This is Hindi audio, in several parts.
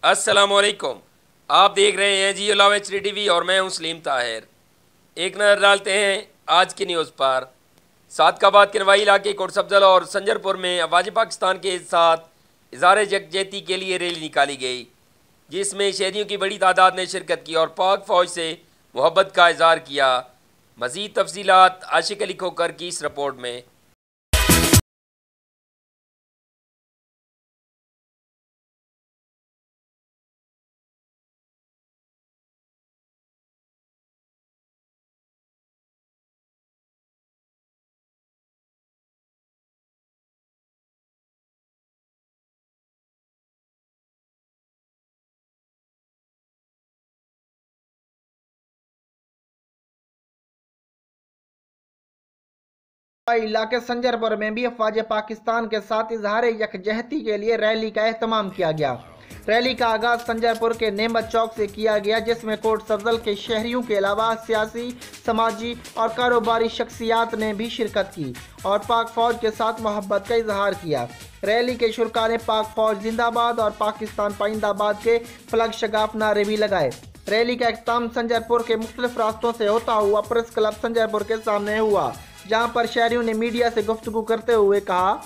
अस्सलामुअलैकुम। आप देख रहे हैं जियो लाव HD TV और मैं हूं सलीम ताहिर। एक नज़र डालते हैं आज की न्यूज़ पर। सादकाबाद के नवाई इलाके कोटसफजल और संजरपुर में अफवाज पाकिस्तान के साथ इज़हार यकजहती के लिए रैली निकाली गई, जिसमें शहरियों की बड़ी तादाद ने शिरकत की और पाक फ़ौज से मोहब्बत का इज़हार किया। मज़ीद तफसीलात आशिक अली खोकर की इस रिपोर्ट में। इलाके संजरपुर में भी अफवाज पाकिस्तान के साथ इजहार यकजहती के लिए रैली का एहतमाम किया गया। रैली का आगाज संजरपुर के नेमत चौक से किया गया, जिसमें कोटसफजल के शहरियों के अलावा सियासी, समाजी और कारोबारी शख्सियात ने भी शिरकत की और पाक फौज के साथ मोहब्बत का इजहार किया। रैली के शुरा ने पाक फौज जिंदाबाद और पाकिस्तान पाइंदाबाद के फ्लैग शगाफ नारे भी लगाए। रैली का अख्ताम संजरपुर के मुख्तलिफ रास्तों से होता हुआ प्रेस क्लब संजरपुर के सामने हुआ, जहां पर शहरियों ने मीडिया से गुफ्तगू करते हुए कहा,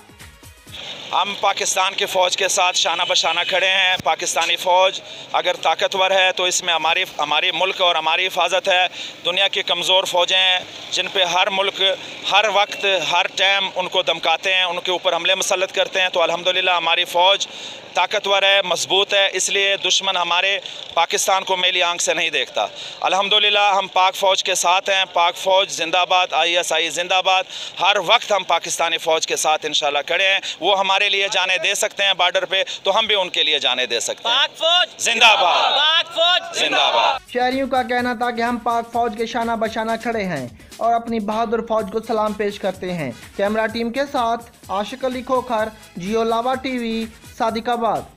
हम पाकिस्तान की फ़ौज के साथ शाना बशाना खड़े हैं। पाकिस्तानी फ़ौज अगर ताकतवर है तो इसमें हमारी मुल्क और हमारी हिफाजत है। दुनिया की कमज़ोर फ़ौजें हैं जिन पे हर मुल्क हर वक्त हर टाइम उनको धमकाते हैं, उनके ऊपर हमले मुसल्लत करते हैं। तो अल्हम्दुलिल्लाह हमारी फ़ौज ताकतवर है, मजबूत है, इसलिए दुश्मन हमारे पाकिस्तान को मेली आंख से नहीं देखता। अल्हम्दुलिल्लाह हम पाक फ़ौज के साथ हैं। पाक फ़ौज जिंदाबाद, ISI जिंदाबाद। हर वक्त हम पाकिस्तानी फ़ौज के साथ इंशाल्लाह खड़े हैं। वो हमारे लिए जाने दे सकते हैं बॉर्डर पे, तो हम भी उनके लिए जाने दे सकते हैं। पाक फौज जिंदाबाद, पाक फौज जिंदाबाद। शहरियों का कहना था कि हम पाक फौज के शाना बशाना खड़े हैं और अपनी बहादुर फौज को सलाम पेश करते हैं। कैमरा टीम के साथ आशिक अली खोखर, जियो लावा TV, सादिकाबाद।